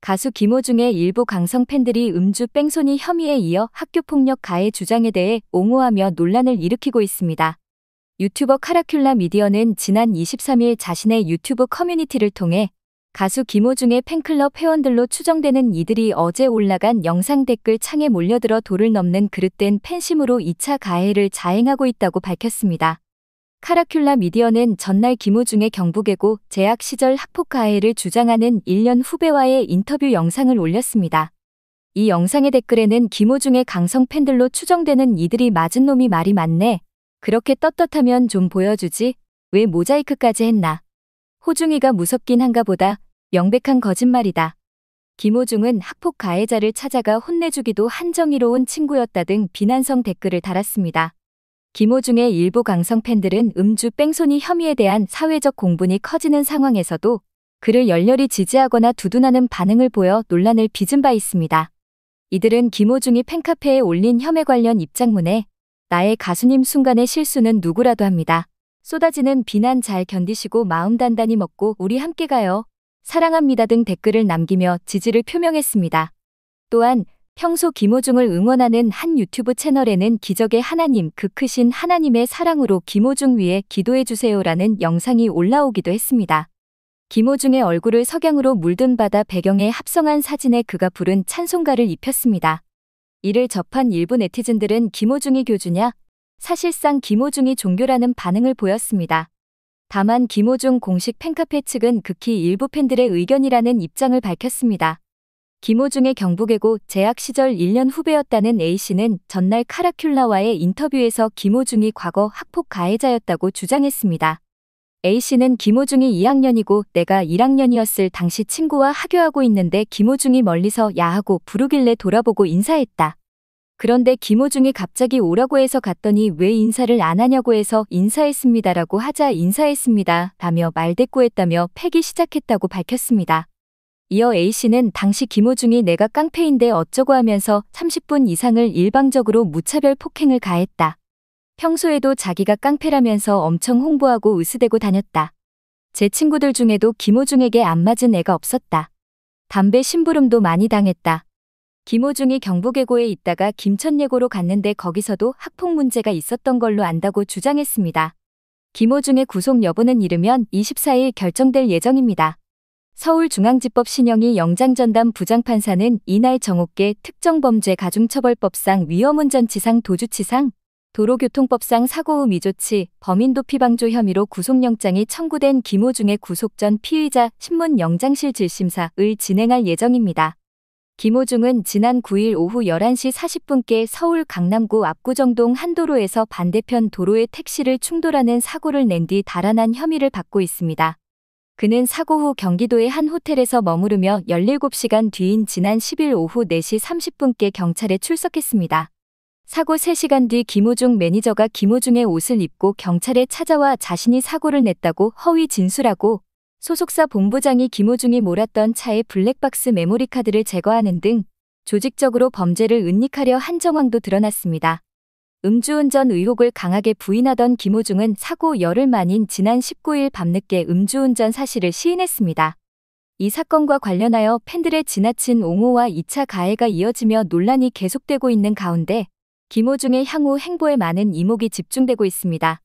가수 김호중의 일부 강성 팬들이 음주 뺑소니 혐의에 이어 학교폭력 가해 주장에 대해 옹호하며 논란을 일으키고 있습니다. 유튜버 카라큘라 미디어는 지난 23일 자신의 유튜브 커뮤니티를 통해 가수 김호중의 팬클럽 회원들로 추정되는 이들이 어제 올라간 영상 댓글 창에 몰려들어 도를 넘는 그릇된 팬심으로 2차 가해를 자행하고 있다고 밝혔습니다. 카라큘라 미디어는 전날 김호중의 경북외고 재학 시절 학폭 가해를 주장하는 1년 후배와의 인터뷰 영상을 올렸습니다. 이 영상의 댓글에는 김호중의 강성 팬들로 추정되는 이들이 맞은 놈이 말이 많네. 그렇게 떳떳하면 좀 보여주지. 왜 모자이크까지 했나. 호중이가 무섭긴 한가 보다. 명백한 거짓말이다. 김호중은 학폭 가해자를 찾아가 혼내주기도 한정이로운 친구였다 등 비난성 댓글을 달았습니다. 김호중의 일부 강성 팬들은 음주 뺑소니 혐의에 대한 사회적 공분이 커지는 상황에서도 그를 열렬히 지지하거나 두둔하는 반응을 보여 논란을 빚은 바 있습니다. 이들은 김호중이 팬카페에 올린 혐의 관련 입장문에 나의 가수님 순간의 실수는 누구라도 합니다. 쏟아지는 비난 잘 견디시고 마음 단단히 먹고 우리 함께 가요. 사랑합니다 등 댓글을 남기며 지지를 표명했습니다. 또한 평소 김호중을 응원하는 한 유튜브 채널에는 기적의 하나님 그 크신 하나님의 사랑으로 김호중 위해 기도해주세요라는 영상이 올라오기도 했습니다. 김호중의 얼굴을 석양으로 물든 바다 배경에 합성한 사진에 그가 부른 찬송가를 입혔습니다. 이를 접한 일부 네티즌들은 김호중이 교주냐? 사실상 김호중이 종교라는 반응을 보였습니다. 다만 김호중 공식 팬카페 측은 극히 일부 팬들의 의견이라는 입장을 밝혔습니다. 김호중의 경북외고 재학 시절 1년 후배였다는 A씨는 전날 카라큘라와의 인터뷰에서 김호중이 과거 학폭 가해자였다고 주장했습니다. A씨는 김호중이 2학년이고 내가 1학년이었을 당시 친구와 하교하고 있는데 김호중이 멀리서 야하고 부르길래 돌아보고 인사했다. 그런데 김호중이 갑자기 오라고 해서 갔더니 왜 인사를 안 하냐고 해서 인사했습니다라고 하자 인사했습니다 라며 말대꾸했다며 패기 시작했다고 밝혔습니다. 이어 A씨는 당시 김호중이 내가 깡패인데 어쩌고 하면서 30분 이상을 일방적으로 무차별 폭행을 가했다. 평소에도 자기가 깡패라면서 엄청 홍보하고 으스대고 다녔다. 제 친구들 중에도 김호중에게 안 맞은 애가 없었다. 담배 심부름도 많이 당했다. 김호중이 경북외고에 있다가 김천예고로 갔는데 거기서도 학폭 문제가 있었던 걸로 안다고 주장했습니다. 김호중의 구속 여부는 이르면 24일 결정될 예정입니다. 서울중앙지법 신영희 영장전담 부장판사는 이날 정옥계 특정범죄 가중처벌법상 위험운전치상 도주치상, 도로교통법상 사고 후 미조치, 범인도피방조 혐의로 구속영장이 청구된 김호중의 구속 전 피의자 신문 영장실 질심사를 진행할 예정입니다. 김호중은 지난 9일 오후 11시 40분께 서울 강남구 압구정동 한 도로에서 반대편 도로에 택시를 충돌하는 사고를 낸 뒤 달아난 혐의를 받고 있습니다. 그는 사고 후 경기도의 한 호텔에서 머무르며 17시간 뒤인 지난 10일 오후 4시 30분께 경찰에 출석했습니다. 사고 3시간 뒤 김호중 매니저가 김호중의 옷을 입고 경찰에 찾아와 자신이 사고를 냈다고 허위 진술하고 소속사 본부장이 김호중이 몰았던 차의 블랙박스 메모리 카드를 제거하는 등 조직적으로 범죄를 은닉하려 한 정황도 드러났습니다. 음주운전 의혹을 강하게 부인하던 김호중은 사고 열흘 만인 지난 19일 밤늦게 음주운전 사실을 시인했습니다. 이 사건과 관련하여 팬들의 지나친 옹호와 2차 가해가 이어지며 논란이 계속되고 있는 가운데 김호중의 향후 행보에 많은 이목이 집중되고 있습니다.